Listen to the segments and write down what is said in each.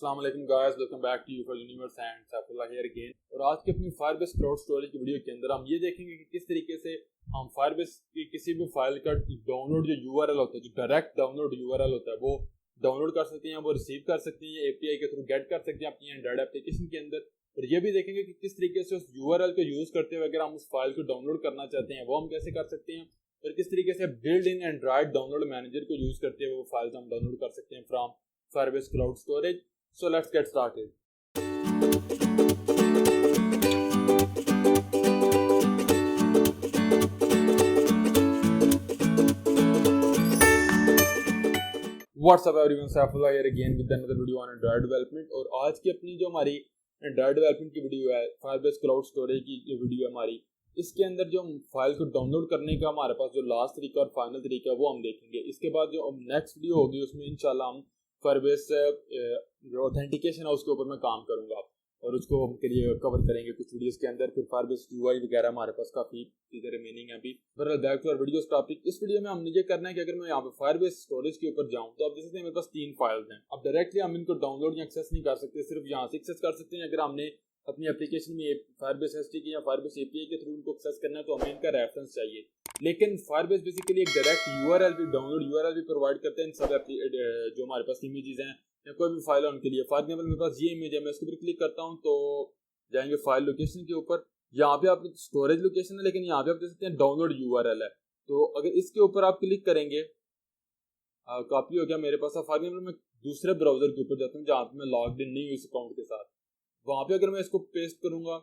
अस्सलाम वालेकुम guys, welcome back to यूफर universe and Saifullah here again. और आज की अपनी फायरबेस क्लाउड स्टोरेज की वीडियो के अंदर हम ये देखेंगे कि किस तरीके से हम फायरबेस की किसी भी फाइल का डाउनलोड जो यूआरएल होता है, जो डायरेक्ट डाउनलोड यूआरएल होता है, वो डाउनलोड कर सकते हैं, वो रिसीव कर सकते हैं, एपीआई के थ्रू गेट कर सकते हैं अपनी एंड्रॉइड एप्लीकेशन के अंदर। और ये भी देखेंगे कि किस तरीके से उस यूआरएल को यूज करते हुए अगर हम उस फाइल को डाउनलोड करना चाहते हैं वो हम कैसे कर सकते हैं, और किस तरीके से build in Android download manager को यूज करते हुए वो फाइल्स हम डाउनलोड कर सकते हैं from Firebase cloud storage. So let's get started. What's up everyone, Saifullah here again with another video on Android development। और आज की अपनी जो हमारी Android development की वीडियो है, Firebase Cloud Storage की जो वीडियो है हमारी, इसके अंदर जो हम फाइल को डाउनलोड करने का हमारे पास जो लास्ट तरीका और फाइनल तरीका है वो हम देखेंगे। इसके बाद जो नेक्स्ट वीडियो होगी उसमें इंशाल्लाह हम फायरबेस जो ऑथेंटिकेशन है उसके ऊपर मैं काम करूंगा और उसको हम के लिए कवर करेंगे कुछ वीडियोस के अंदर। फिर फायरबेस यूआई वगैरह हमारे पास काफी चीजें रिमेनिंग है अभी। बहरहाल back to our videos topic. इस वीडियो में हमने ये करना है कि अगर मैं यहाँ पे फायरबेस स्टोरेज के ऊपर जाऊँ तो आप देख सकते हैं मेरे पास 3 फाइल्स हैं। अब डायरेक्टली हम इनको डाउनलोड या एक्सेस नहीं कर सकते, सिर्फ यहाँ से एक्सेस कर सकते हैं। अगर हमने अपनी एप्लीकेशन में फायरबेस एसटीके या फायरबेस एपीआई के थ्रू इनको एक्सेस करना है तो हमें इनका रेफरेंस चाहिए। लेकिन फायरबेस बेसिकली एक डायरेक्ट यूआरएल भी डाउनलोड यूआरएल भी प्रोवाइड करते हैं इन सब जो हमारे पास इमेजेस हैं या कोई भी फाइल है उनके लिए। फॉर एग्जाम्पल मेरे पास ये इमेज है, मैं इसके ऊपर क्लिक करता हूँ तो जाएंगे फाइल लोकेशन के ऊपर। यहाँ पे आप स्टोरेज लोकेशन है लेकिन यहाँ पे आप देख सकते हैं डाउनलोड यूआरएल है। तो अगर इसके ऊपर आप क्लिक करेंगे कॉपी हो गया मेरे पास। फॉर एग्जाम्पल मैं दूसरे ब्राउजर के ऊपर जाता हूँ जहाँ पे मैं लॉग इन नहीं हुई इस अकाउंट के साथ, वहां पे अगर मैं इसको पेस्ट करूंगा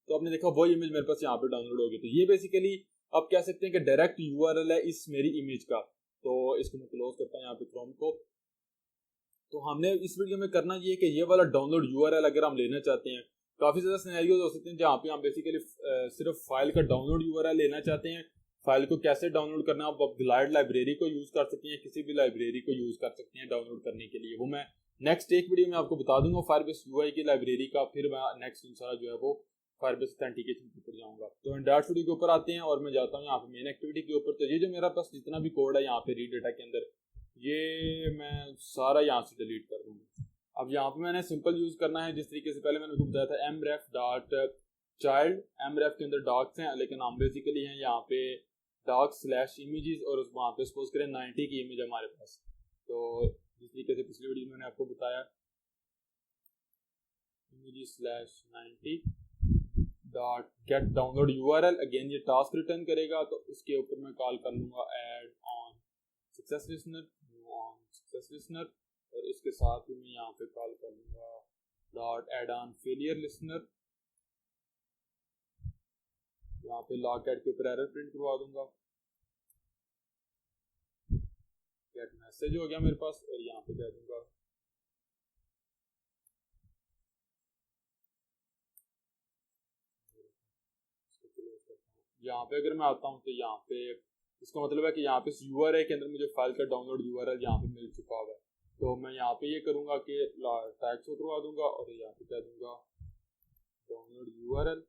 तो आपने देखा वो इमेज मेरे पास यहाँ पे डाउनलोड होगी। तो ये बेसिकली आप कह सकते हैं कि डायरेक्ट यूआरएल है इस मेरी इमेज का। तो इसको मैं क्लोज करता हूँ यहाँ पे क्रोम को। तो हमने इस वीडियो में करना ये है कि ये वाला डाउनलोड यूआरएल अगर हम लेना चाहते हैं, काफी ज्यादा सिनेरियोज हो सकते हैं जहाँ पे हम बेसिकली सिर्फ फाइल का डाउनलोड यूआरएल लेना चाहते हैं। फाइल को कैसे डाउनलोड करना है, आप ग्लाइड लाइब्रेरी को यूज कर सकते हैं, किसी भी लाइब्रेरी को यूज कर सकते हैं डाउनलोड करने के लिए। वो मैं नेक्स्ट एक वीडियो में आपको बता दूंगा फायरबेस यूआई की लाइब्रेरी का। फिर मैं नेक्स्ट इंशाल्लाह जो है वो फायरबेस ऑथेंटिकेशन के ऊपर जाऊंगा। तो एंड्रॉइड स्टूडियो के ऊपर आते हैं और मैं जाता हूँ यहाँ पे मेन एक्टिविटी के ऊपर। तो ये जो मेरा पास जितना भी कोड है यहाँ पे रीड डेटा के अंदर, ये मैं सारा यहाँ से डिलीट कर दूंगा। अब यहाँ पे मैंने सिंपल यूज करना है जिस तरीके से पहले मैंने बताया था mref.child। mref के अंदर डॉक्स हैं लेकिन हम बेसिकली हैं यहाँ पे docs/images और वहाँ पे सपोज करें 90 की इमेज हमारे पास। तो जिस तरीके से पिछली वीडियो में मैंने आपको बताया images/90 get download URL, again ये टास्क रिटर्न करेगा। तो इसके ऊपर मैं कॉल कर लूंगा ऐड ऑन सक्सेस लिसनर और इसके साथ ही मैं यहाँ पे कॉल कर लूंगा dot add on failure listener. यहाँ पे लॉग एड के ऊपर एरर प्रिंट करवा दूंगा। गेट मैसेज हो गया मेरे पास और यहाँ पे कह दूंगा यहाँ पे अगर मैं आता हूँ तो यहाँ पे इसका मतलब है कि यहाँ पे यूआरएल के अंदर मुझे फाइल का डाउनलोड यूआरएल यहाँ पे मिल चुका हुआ है। तो मैं यहाँ पे ये करूँगा कि टैग्स को करवा दूंगा और यहाँ पे कह दूंगा डाउनलोड यूआरएल।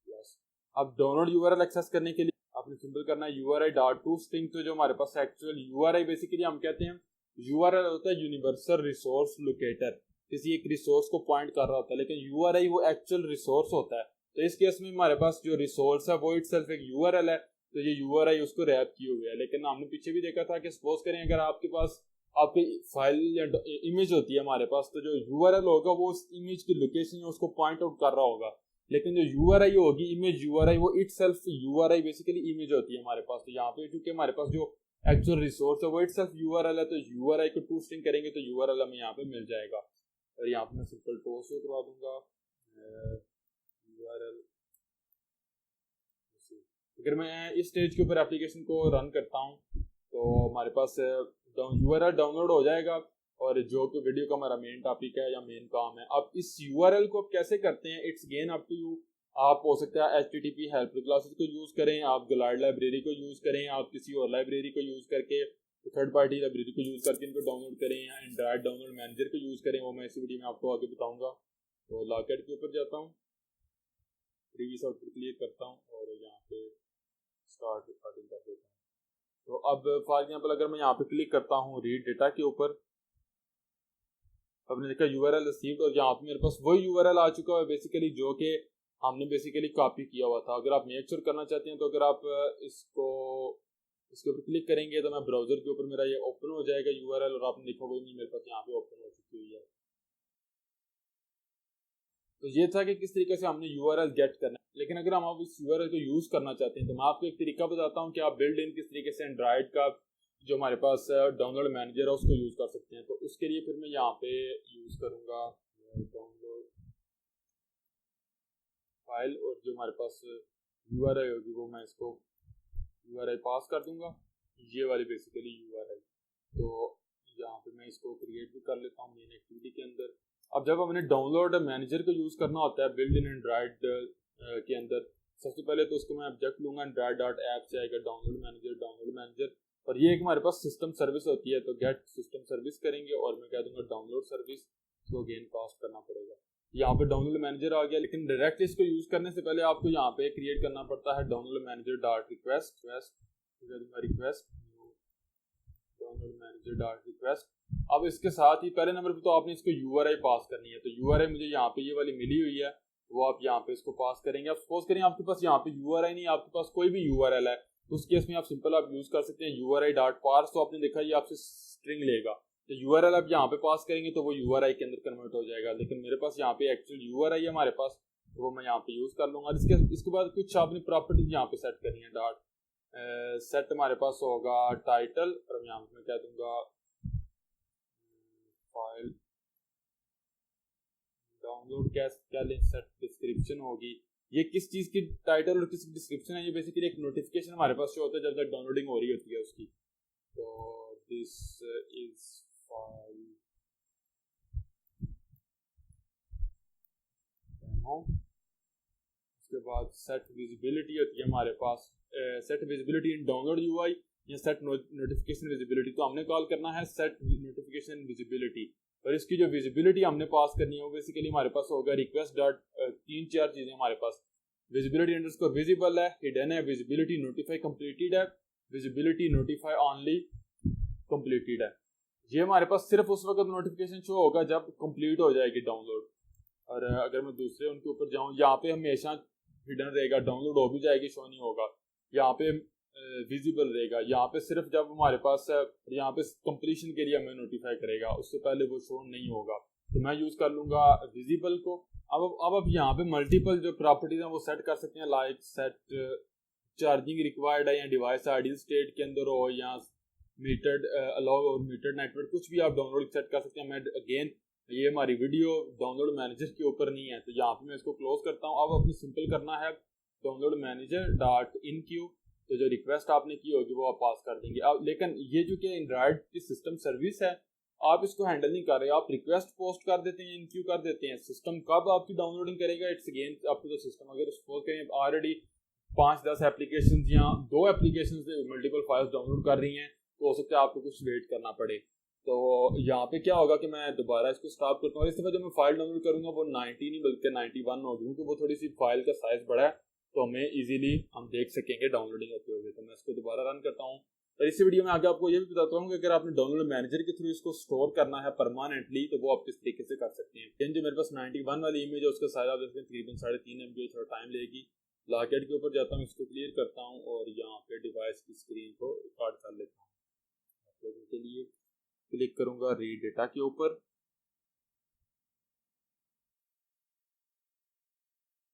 यस, अब डाउनलोड यूआरएल एक्सेस करने के लिए आपने सिंपल करना है URI.toString। तो जो हमारे पास एक्चुअल URI बेसिकली हम कहते हैं URL होता है यूनिवर्सल रिसोर्स लोकेटर, किसी एक रिसोर्स को पॉइंट कर रहा होता है, लेकिन URI वो एक्चुअल रिसोर्स होता है। तो इस केस में हमारे पास जो रिसोर्स है वो इटसेल्फ एक यूआरएल है, तो ये यूआरएल उसको रैप किए हुए है। लेकिन हमने पीछे भी देखा था कि सपोज करें अगर आपके पास आपकी फाइल या इमेज होती है हमारे पास, तो जो यूआरएल होगा वो उस इमेज की लोकेशन है उसको पॉइंट आउट कर रहा होगा। लेकिन जो यूआरएल होगी इमेज यूआरएल वो इटसेल्फ यूआरएल बेसिकली इमेज होती है हमारे पास। तो यहाँ पे क्योंकि हमारे पास जो एक्चुअल रिसोर्स है वो इटसेल्फ यूआरएल है, तो यूआरएल को टोस्टिंग करेंगे तो यूआरएल हमें यहाँ पे मिल जाएगा। और यहाँ पे मैं सिंपल टोस्ट करवा दूंगा यूआरएल। अगर मैं इस स्टेज के ऊपर एप्लीकेशन को रन करता हूँ तो हमारे पास यूआरएल डाउनलोड हो जाएगा और जो कि वीडियो का हमारा मेन टॉपिक है या मेन काम है। अब इस यूआरएल को आप कैसे करते हैं, it's gain up to you. आप हो सकता है HTTP हेल्प क्लासेस को यूज करें, आप ग्लाइड लाइब्रेरी को यूज करें, आप किसी और लाइब्रेरी को यूज करके थर्ड पार्टी लाइब्रेरी को यूज करके इनको डाउनलोड करें, या एंड्रॉइड डाउनलोड मैनेजर को यूज करें। वो मैं इस वीडियो में आपको आगे बताऊंगा। तो लॉकेट के ऊपर जाता हूँ, प्रीवियस आउटपुट क्लियर करता हूँ और यहाँ पे स्टार्ट रिकॉर्डिंग कर देता हूँ। तो अब फॉर एग्जांपल अगर मैं यहाँ पे क्लिक करता हूँ रीड डेटा के ऊपर, आपने देखा यूआरएल रिसीव्ड, और यहाँ पे मेरे पास वही यूआरएल आ चुका है बेसिकली जो कि हमने बेसिकली कॉपी किया हुआ था। अगर आप मेक श्योर करना चाहते हैं तो अगर आप इसके ऊपर क्लिक करेंगे तो मैं ब्राउजर के ऊपर मेरा ये ओपन हो जाएगा यूआरएल, और आपने देखा कोई नहीं मेरे पास यहाँ पे ओपन हो चुकी हुई है। तो ये था कि किस तरीके से हमने यूआरएल गेट करना है। लेकिन अगर हम अब इस यूआरएल को यूज करना चाहते हैं तो मैं आपको एक तरीका बताता हूँ कि आप बिल्ड इन किस तरीके से एंड्रॉइड का जो हमारे पास डाउनलोड मैनेजर है उसको यूज कर सकते हैं। तो उसके लिए फिर मैं यहाँ पे यूज करूंगा डाउनलोड फाइल, और जो हमारे पास यूआरएल होगी वो मैं इसको यूआरएल पास कर दूंगा, ये वाली बेसिकली यूआरएल। तो यहाँ पे मैं इसको क्रिएट भी कर लेता हूँ मेन एक्टिविटी के अंदर। अब जब हमने डाउनलोड मैनेजर को यूज करना होता है बिल्ड इन एंड्रॉइड के अंदर, सबसे पहले तो उसको मैं ऑब्जेक्ट लूंगा एंड्रॉइड डॉट ऐप से आएगा डाउनलोड मैनेजर, और ये एक हमारे पास सिस्टम सर्विस होती है। तो गेट सिस्टम सर्विस करेंगे और मैं कह दूंगा डाउनलोड सर्विस, तो अगेन पास करना पड़ेगा। यहाँ पे डाउनलोड मैनेजर आ गया, लेकिन डायरेक्ट इसको यूज करने से पहले आपको यहाँ पे क्रिएट करना पड़ता है download manager dot request download manager dot request. अब इसके साथ ही पहले नंबर पे तो आपने इसको यूआरआई पास करनी है। तो यूआरआई मुझे यहाँ पे ये वाली मिली हुई है, वो आप यहाँ पे इसको पास करेंगे। आप सपोज करें आपके पास यहाँ पे यूआरआई नहीं, आपके पास कोई भी यूआरएल है, तो उस केस में आप सिंपल आप यूज कर सकते हैं यूआरआई डॉट पार्स। तो आपने देखा ये आपसे स्ट्रिंग लेगा, तो यूआरएल आप यहाँ पे पास करेंगे तो वो यूआरआई के अंदर कन्वर्ट हो जाएगा। लेकिन मेरे पास यहाँ पे एक्चुअल यूआरआई है हमारे पास, तो वो मैं यहाँ पे यूज कर लूंगा। इसके बाद कुछ आपने प्रॉपर्टीज यहाँ पे सेट करनी है। डॉट सेट हमारे पास होगा टाइटल, और यहाँ पे मैं कह दूंगा फाइल डाउनलोड क्या लिंक सेट डिस्क्रिप्शन होगी। ये किस चीज की टाइटल और किस डिस्क्रिप्शन है, ये बेसिकली एक नोटिफिकेशन हमारे पास जो होता है जब तक डाउनलोडिंग हो रही होती है उसकी। तो दिस इज फाइल डेमो। उसके बाद सेट विजिबिलिटी होती है हमारे पास, set visibility in download UI या सेट नोटिफिकेशन विजिबिलिटी। तो हमने कॉल करना है सेट नोटिफिकेशन विजिबिलिटी, और इसकी जो विजिबिलिटी हमने पास करनी है वो बेसिकली हमारे पास होगा रिक्वेस्ट डॉट 3-4 चीजें हमारे पास। विजिबिलिटी अंडरस्कोर विजिबल है, हिडन है, विजिबिलिटी नोटिफाई कंप्लीटेड है, विजिबिलिटी नोटिफाई ऑनली कंप्लीटेड है। ये हमारे पास सिर्फ उस वक्त नोटिफिकेशन शो होगा जब कंप्लीट हो जाएगी डाउनलोड। और अगर मैं दूसरे उनके ऊपर जाऊँ, यहाँ पे हमेशा हिडन रहेगा, डाउनलोड हो भी जाएगी शो नहीं होगा। यहाँ पे विजिबल रहेगा, यहाँ पे सिर्फ जब हमारे पास यहाँ पे कंप्लीशन के लिए हमें नोटिफाई करेगा, उससे पहले वो शो नहीं होगा। तो मैं यूज कर लूंगा विजिबल को। अब यहाँ पे मल्टीपल जो प्रॉपर्टीज हैं वो सेट कर सकते हैं, लाइक सेट चार्जिंग रिक्वायर्ड है, या डिवाइस आइडियल स्टेट के अंदर हो, या मीटर्ड अलाउ और मीटर्ड नेटवर्क, कुछ भी आप डाउनलोड सेट कर सकते हैं। मैं अगेन ये हमारी वीडियो डाउनलोड मैनेजर के ऊपर नहीं है, तो यहाँ पे मैं इसको क्लोज करता हूँ। अब अपनी सिंपल करना है download manager dot in Q, तो जो रिक्वेस्ट आपने की होगी वो आप पास कर देंगे। अब लेकिन ये जो कि एंड्रॉइड की सिस्टम सर्विस है, आप इसको हैंडल नहीं कर रहे, आप रिक्वेस्ट पोस्ट कर देते हैं, इनक्यू कर देते हैं। सिस्टम कब आपकी डाउनलोडिंग करेगा, इट्स अगेन आपको जो सिस्टम। अगर सपोज करें ऑलरेडी 5-10 एप्लीकेशन या 2 एप्लीकेशन से मल्टीपल फाइल्स डाउनलोड कर रही हैं, तो हो सकता है आपको कुछ वेट करना पड़े। तो यहाँ पे क्या होगा कि मैं दोबारा इसको स्टॉप करता हूँ। इस दफा जब मैं फाइल डाउनलोड करूंगा वो 90 नहीं बल्कि 91 होगी, क्योंकि वो थोड़ी सी फाइल का साइज बड़ा है, तो हमें इजीली हम देख सकेंगे डाउनलोडिंग होते हुए। तो मैं इसको दोबारा रन करता हूँ। तो इस वीडियो में आगे आपको ये भी बताता हूँ कि अगर आपने डाउनलोड मैनेजर के थ्रू इसको स्टोर करना है परमानेंटली, तो वो आप किस तरीके से कर सकते हैं। जो मेरे पास 91 वाली इमेज है उसका साइज आप देखते हैं तकरीबन 3.5 MB, थोड़ा टाइम लेगी। लॉकेट के ऊपर जाता हूँ, इसको क्लियर करता हूँ और यहाँ पे डिवाइस की स्क्रीन को रिकॉर्ड कर लेता हूँ। आप लोगों के लिए क्लिक करूंगा रीड डेटा के ऊपर।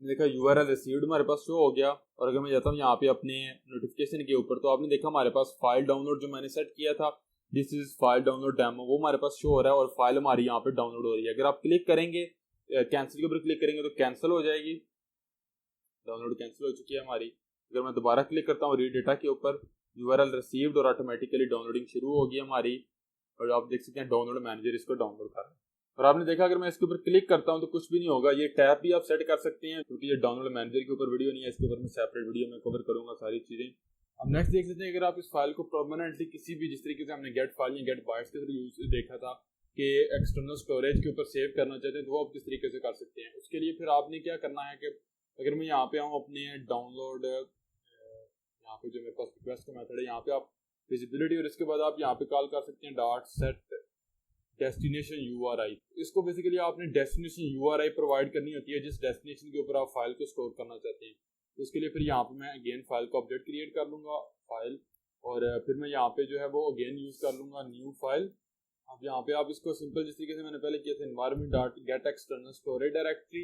देखा यूआरएल रिसीव्ड हमारे पास शो हो गया। और अगर मैं जाता हूँ यहाँ पे अपने नोटिफिकेशन के ऊपर, तो आपने देखा हमारे पास फाइल डाउनलोड जो मैंने सेट किया था, this is file download demo, वो हमारे पास शो हो रहा है और फाइल हमारी यहाँ पे डाउनलोड हो रही है। अगर आप क्लिक करेंगे कैंसिल के ऊपर क्लिक करेंगे तो कैंसिल हो जाएगी, डाउनलोड कैंसिल हो चुकी है हमारी। अगर मैं दोबारा क्लिक करता हूँ रीड डेटा के ऊपर, यूआरएल रिसीव्ड और ऑटोमेटिकली डाउनलोडिंग शुरू होगी हमारी। और आप देख सकते हैं डाउनलोड मैनेजर इसको डाउनलोड कर रहा है। और आपने देखा अगर मैं इसके ऊपर क्लिक करता हूं तो कुछ भी नहीं होगा। ये टैब भी आप सेट कर सकते हैं, क्योंकि ये डाउनलोड मैनेजर के ऊपर वीडियो नहीं है, इसके ऊपर मैं सेपरेट वीडियो में कवर करूंगा सारी चीजें। अब नेक्स्ट देख सकते हैं, अगर आप इस फाइल को परमानेंटली किसी भी, जिस तरीके से हमने गेट फाइल या गेट बाइट्स के थ्रू यूज देखा था कि एक्सटर्नल स्टोरेज के ऊपर सेव करना चाहते हैं, तो वो आप किस तरीके से कर सकते हैं। उसके लिए फिर आपने क्या करना है कि अगर मैं यहाँ पे आऊँ अपने डाउनलोड, यहाँ पे जो मेरे पास रिक्वेस्ट का मेथड है, यहाँ पे आप विजिबिलिटी, और इसके बाद आप यहाँ पे कॉल कर सकते हैं डॉट सेट डेस्टिनेशन URI। इसको बेसिकली आपने डेस्टिनेशन URI प्रोवाइड करनी होती है जिस डेस्टिनेशन के ऊपर आप फाइल को स्टोर करना चाहते हैं। तो उसके लिए फिर यहाँ पे मैं अगेन फाइल का ऑब्जेक्ट क्रिएट कर लूँगा फाइल, और फिर मैं यहाँ पे जो है वो अगेन यूज़ कर लूँगा न्यू फाइल। अब यहाँ पे आप इसको सिंपल जिस तरीके से मैंने पहले किया था environment dot gate external storage directory,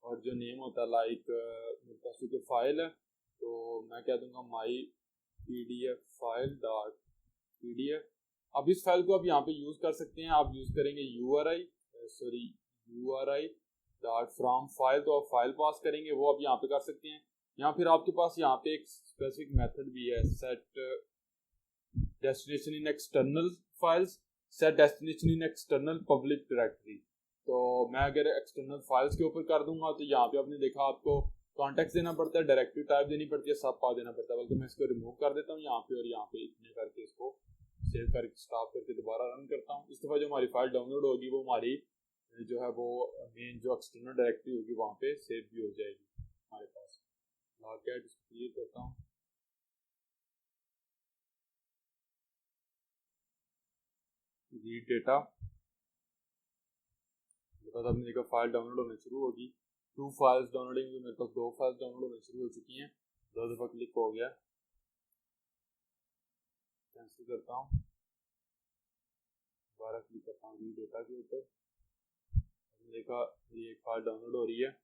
और जो नेम होता है लाइक मेरे पास की फाइल है तो मैं कह दूँगा माई PDF फाइल डॉट PDF। अब इस फाइल को आप यहाँ पे यूज़ कर सकते हैं, आप यूज़ करेंगे URI डॉट फ्रॉम फाइल, तो आप फाइल पास करेंगे वो आप यहाँ पे कर सकते हैं। या फिर आपके पास यहाँ पे एक स्पेसिफिक मेथड भी है, set destination in external files, set destination in external public directory. तो मैं अगर एक्सटर्नल फाइल्स के ऊपर कर दूंगा तो यहाँ पे आपने देखा आपको कॉन्टेक्स्ट देना पड़ता है, डायरेक्टरी टाइप देनी पड़ती है, सब पा देना पड़ता है। बल्कि मैं इसको रिमूव कर देता हूँ यहाँ पे, और यहाँ पे इतने करके इसको सेव करके स्टॉप करके दोबारा रन करता हूँ। इस दफ़ा जो हमारी फाइल डाउनलोड होगी वो हमारी जो है वो मेन जो एक्सटर्नल डायरेक्टरी होगी वहाँ पे सेव भी हो जाएगी हमारे पास। लॉगआउट क्लियर करता हूँ। रीड डेटा, मेरे पास आपने देखा फाइल डाउनलोड होने शुरू होगी। 2 फाइल्स डाउनलोडिंग, मेरे पास 2 फाइल्स डाउनलोड होने शुरू हो चुकी हैं। 2 दफ़ा क्लिक हो गया, कैंसिल करता हूँ, दोबारा क्लिक करता हूँ रीड डेटा के ऊपर। आपने देखा ये एक फाइल डाउनलोड हो रही है।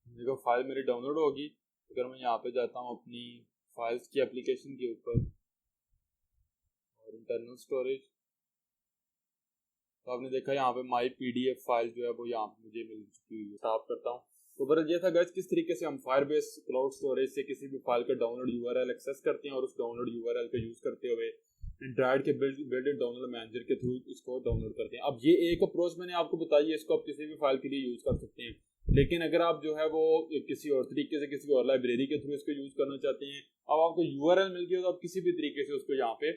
देखो फाइल मेरी डाउनलोड होगी। अगर मैं यहाँ पे जाता हूँ अपनी फाइल्स की एप्लीकेशन के ऊपर और इंटरनल स्टोरेज, तो आपने देखा यहाँ पे माई PDF फाइल जो है वो यहाँ पे मुझे मिल चुकी है। स्टॉप करता हूँ। तो बरल ये था गाइस किस तरीके से हम फायरबेस क्लाउड स्टोरेज से किसी भी फाइल का डाउनलोड URL एक्सेस करते हैं और उस डाउनलोड URL का यूज़ करते हुए एंड्रॉइड के बिल्ड इन डाउनलोड मैनेजर के थ्रू इसको डाउनलोड करते हैं। अब ये एक अप्रोच मैंने आपको बताई है, इसको आप किसी भी फाइल के लिए यूज़ कर सकते हैं। लेकिन अगर आप जो है वो किसी और तरीके से किसी और लाइब्रेरी के थ्रू इसको यूज़ करना चाहते हैं, अब आपको URL मिल गया तो आप किसी भी तरीके से उसको यहाँ पे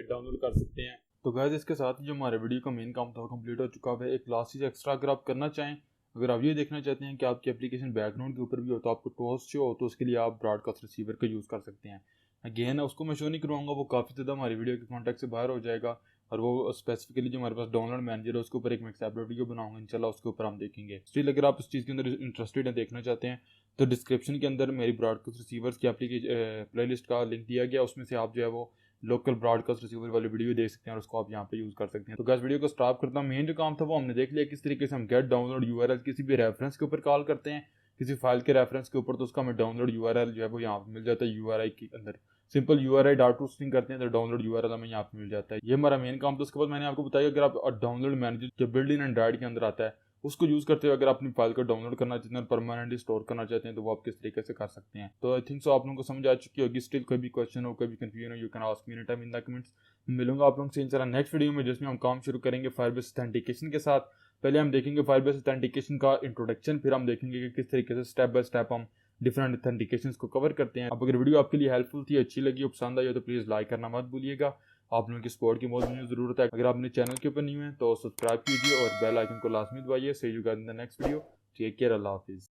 डाउनलोड कर सकते हैं। तो गाइस इसके साथ ही जो हमारे वीडियो का मेन काम था वो कंप्लीट हो चुका है। एक लास्ट चीज़ एक्स्ट्रा अगर आप करना चाहें, अगर आप ये देखना चाहते हैं कि आपकी एप्लीकेशन बैकग्राउंड के ऊपर भी हो तो आपको टोस्ट शो हो, तो उसके लिए आप ब्रॉडकास्ट रिसीवर का यूज़ कर सकते हैं। अगेन उसको मैं शो नहीं करवाऊंगा, वो काफ़ी ज़्यादा हमारी वीडियो के कॉन्टेक्ट से बाहर हो जाएगा, और वो स्पेसिफिकली जो हमारे पास डाउनलोड मैनेजर है उसके ऊपर एक मैं सेपरेट वीडियो बनाऊंगा इंशाल्लाह, उसके ऊपर हम देखेंगे। स्टिल अगर आप इस चीज़ के अंदर इंटरेस्टेड हैं, देखना चाहते हैं, तो डिस्क्रिप्शन के अंदर मेरी ब्रॉडकास्ट रिसीवर्स की एप्लीकेशन प्लेलिस्ट का लिंक दिया गया, उसमें से आप जो है वो लोकल ब्रॉडकास्ट रिसीवर वाली वीडियो देख सकते हैं और उसको आप यहाँ पे यूज़ कर सकते हैं। तो गाइस वीडियो को स्टॉप करता हूँ। मेन जो काम था वो हमने देख लिया किस तरीके से हम गेट डाउनलोड URL किसी भी रेफरेंस के ऊपर कॉल करते हैं, किसी फाइल के रेफरेंस के ऊपर, तो उसका हमें डाउनलोड URL जो है वो यहाँ पे मिल जाता है URI के अंदर। Simple URI dot to string करते हैं तो डाउनलोड URL हमें यहाँ पे मिल जाता है। ये हमारा मेन काम था। उसके बाद मैंने आपको बताया अगर आप डाउनलोड मैनेजर जो बिल्ड इन एंड्रॉइड के अंदर आता है उसको यूज़ करते हुए अगर अपनी फाइल को डाउनलोड करना चाहते हैं और परमानेंटली स्टोर करना चाहते हैं तो वो आप किस तरीके से कर सकते हैं। तो आई थिंक सो आप लोगों को समझ आ चुकी होगी। स्टिल कोई भी क्वेश्चन हो, कोई भी कंफ्यूजन हो, you can ask me any time in the comments. मिलूंगा आप लोगों से इंशाल्लाह नेक्स्ट वीडियो में, जिसमें हम काम शुरू करेंगे फायरबेस ऑथेंटिकेशन के साथ। पहले हम देखेंगे फायरबेस ऑथेंटिकेशन का इंट्रोडक्शन, फिर हम देखेंगे कि किस तरीके से स्टेप बाय स्टेप हम डिफरेंट ऑथेंटिकेशंस को कवर करते हैं। अब अगर वीडियो आपके लिए हेल्पफुल थी, अच्छी लगी हो, पसंद आई हो तो प्लीज़ लाइक करना मत भूलिएगा। आप लोगों की सपोर्ट की बहुत मुझे ज़रूरत है। अगर आपने चैनल के ऊपर नहीं है तो सब्सक्राइब कीजिए और बेल आइकन को लाजमी दबाइए। See you guys in the next video. Take care, अल्लाह हाफिज़।